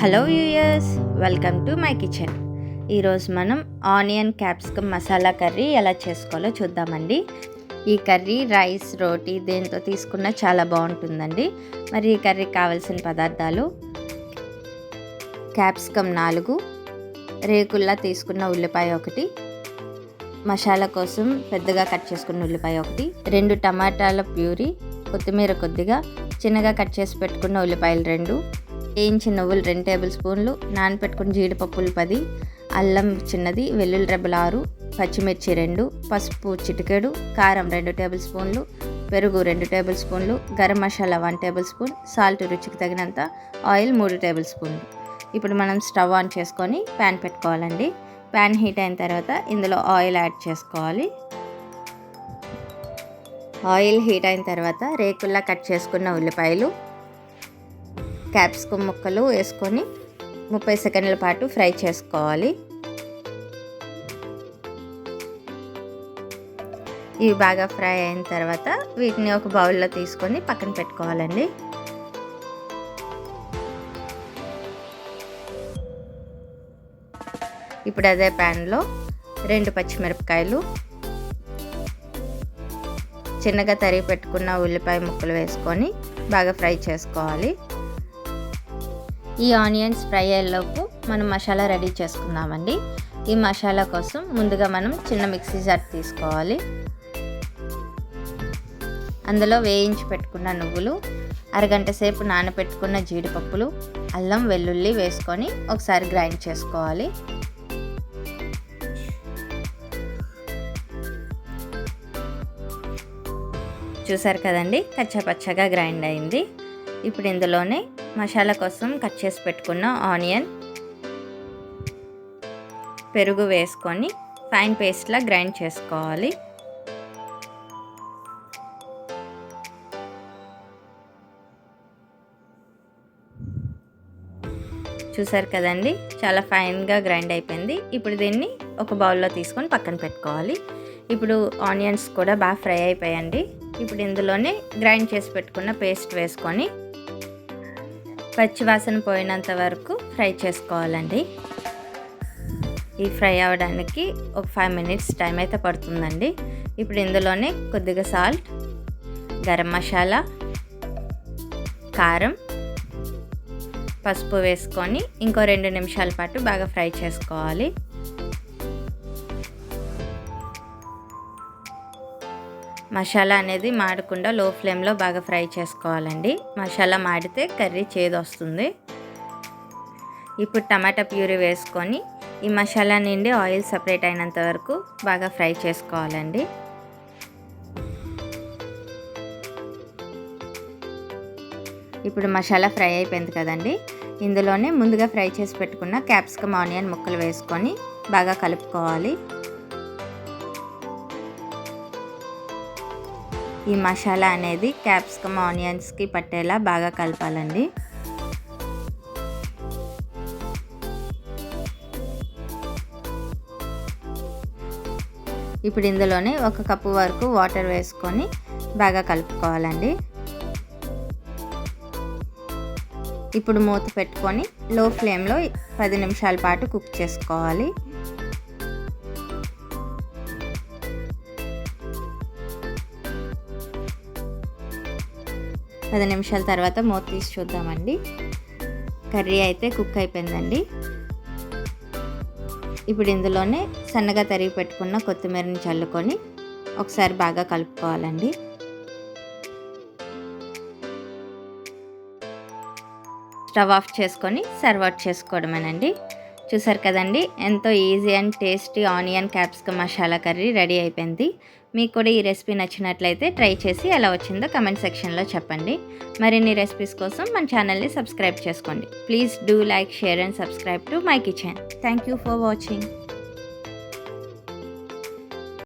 Hello viewers, welcome to my kitchen. ఈరోజు మనం onion capsicum masala curry ఎలా చేసుకోవాలో చూద్దామండి. ఈ కర్రీ రైస్, రోటీ దేంతో తీసుకున్నా చాలా బాగుంటుందండి. మరి ఈ కర్రీకి కావాల్సిన పదార్థాలు: క్యాప్సికమ్ 4, రేకుల్లా తీసుకున్న ఉల్లిపాయ 1, మసాలా కోసం పెద్దగా కట్ చేసుకున్న ఉల్లిపాయ 1, 2 టమాటాల ప్యూరీ, కొత్తిమీర కొద్దిగా, చిన్నగా కట్ చేసి పెట్టుకున్న ఉల్లిపాయలు 2, వేయించిన నువ్వులు 2 టేబుల్ స్పూన్లు, నానపెట్టుకున్న జీడిపప్పులు 10, అల్లం చిన్నది, వెల్లుల్లి రెబ్బలు 6, పచ్చిమిర్చి 2, పసుపు చిటికెడు, కారం 2 టేబుల్ స్పూన్లు, పెరుగు 2 టేబుల్ స్పూన్లు, garam masala 1 table spoon, salt రుచికి తగినంత, ఆయిల్ 3 టేబుల్ స్పూన్లు. ఇప్పుడు మనం స్టవ్ ఆన్ చేసుకొని ప్యాన్ పెట్టుకోవాలండి. ప్యాన్ హీట్ అయిన తర్వాత ఇందులో ఆయిల్ యాడ్ చేసుకోవాలి. ఆయిల్ హీట్ అయిన తర్వాత రేకుల్లా కట్ చేసుకున్న ఉల్లిపాయలు, క్యాప్సికమ్ ముక్కలు వేసుకొని 30 సెకండ్ల పాటు ఫ్రై చేసుకోవాలి. ఇవి బాగా ఫ్రై అయిన తర్వాత వీటిని ఒక బౌల్లో తీసుకొని పక్కన పెట్టుకోవాలండి. ఇప్పుడు అదే ప్యాన్లో 2 పచ్చిమిరపకాయలు, చిన్నగా తరిగి పెట్టుకున్న ఉల్లిపాయ ముక్కలు వేసుకొని బాగా ఫ్రై చేసుకోవాలి. ఈ ఆనియన్స్ ఫ్రై అయ్యేలోపు మనం మసాలా రెడీ చేసుకుందామండి. ఈ మసాలా కోసం ముందుగా మనం చిన్న మిక్సీ జార్ తీసుకోవాలి. అందులో వేయించి పెట్టుకున్న నువ్వులు, అరగంట సేపు నానబెట్టుకున్న జీడిపప్పులు, అల్లం వెల్లుల్లి వేసుకొని ఒకసారి గ్రైండ్ చేసుకోవాలి. చూసారు కదండి, కచ్చాపచ్చగా గ్రైండ్ అయింది. ఇప్పుడు ఇందులోనే మసాలా కోసం కట్ చేసి పెట్టుకున్న ఆనియన్, పెరుగు వేసుకొని ఫైన్ పేస్ట్లా గ్రైండ్ చేసుకోవాలి. చూసారు కదండి, చాలా ఫైన్గా గ్రైండ్ అయిపోయింది. ఇప్పుడు దీన్ని ఒక బౌల్లో తీసుకొని పక్కన పెట్టుకోవాలి. ఇప్పుడు ఆనియన్స్ కూడా బాగా ఫ్రై అయిపోయాయండి. ఇప్పుడు ఇందులోనే గ్రైండ్ చేసి పెట్టుకున్న పేస్ట్ వేసుకొని పచ్చివాసన పోయినంత వరకు ఫ్రై చేసుకోవాలండి. ఈ ఫ్రై అవ్వడానికి ఒక 5 మినిట్స్ టైం అయితే పడుతుందండి. ఇప్పుడు ఇందులోనే కొద్దిగా సాల్ట్, గరం మసాలా, కారం, పసుపు వేసుకొని ఇంకో 2 నిమిషాల పాటు బాగా ఫ్రై చేసుకోవాలి. మసాలా అనేది మాడకుండా లో ఫ్లేమ్లో బాగా ఫ్రై చేసుకోవాలండి. మసాలా మాడితే కర్రీ చేదు వస్తుంది. ఇప్పుడు టమాటా ప్యూరీ వేసుకొని ఈ మసాలా నుండి ఆయిల్ సపరేట్ అయినంత వరకు బాగా ఫ్రై చేసుకోవాలండి. ఇప్పుడు మసాలా ఫ్రై అయిపోయింది కదండి. ఇందులోనే ముందుగా ఫ్రై చేసి పెట్టుకున్న క్యాప్సికమ్ ఆనియన్ ముక్కలు వేసుకొని బాగా కలుపుకోవాలి. ఈ మసాలా అనేది క్యాప్సికమ్ ఆనియన్స్కి పట్టేలా బాగా కలపాలండి. ఇప్పుడు ఇందులోనే 1 కప్పు వరకు వాటర్ వేసుకొని బాగా కలుపుకోవాలండి. ఇప్పుడు మూత పెట్టుకొని లో ఫ్లేమ్లో 10 నిమిషాల పాటు కుక్ చేసుకోవాలి. 10 నిమిషాల తర్వాత మూత తీసి చూద్దామండి. కర్రీ అయితే కుక్ అయిపోయిందండి. ఇప్పుడు ఇందులోనే సన్నగా తరిగి పెట్టుకున్న కొత్తిమీరని చల్లుకొని ఒకసారి బాగా కలుపుకోవాలండి. స్టవ్ ఆఫ్ చేసుకొని సర్వ్ అవుట్ చేసుకోవడమేనండి. చూసారు కదండి, ఎంతో easy and tasty onion capsicum masala curry ready అయిపోయింది. మీకు కూడా ఈ రెసిపీ నచ్చినట్లయితే ట్రై చేసి ఎలా వచ్చిందో కమెంట్ సెక్షన్లో చెప్పండి. మరిన్ని రెసిపీస్ కోసం మన ఛానల్ని సబ్స్క్రైబ్ చేసుకోండి. Please do like, share and subscribe to my kitchen. Thank you for watching.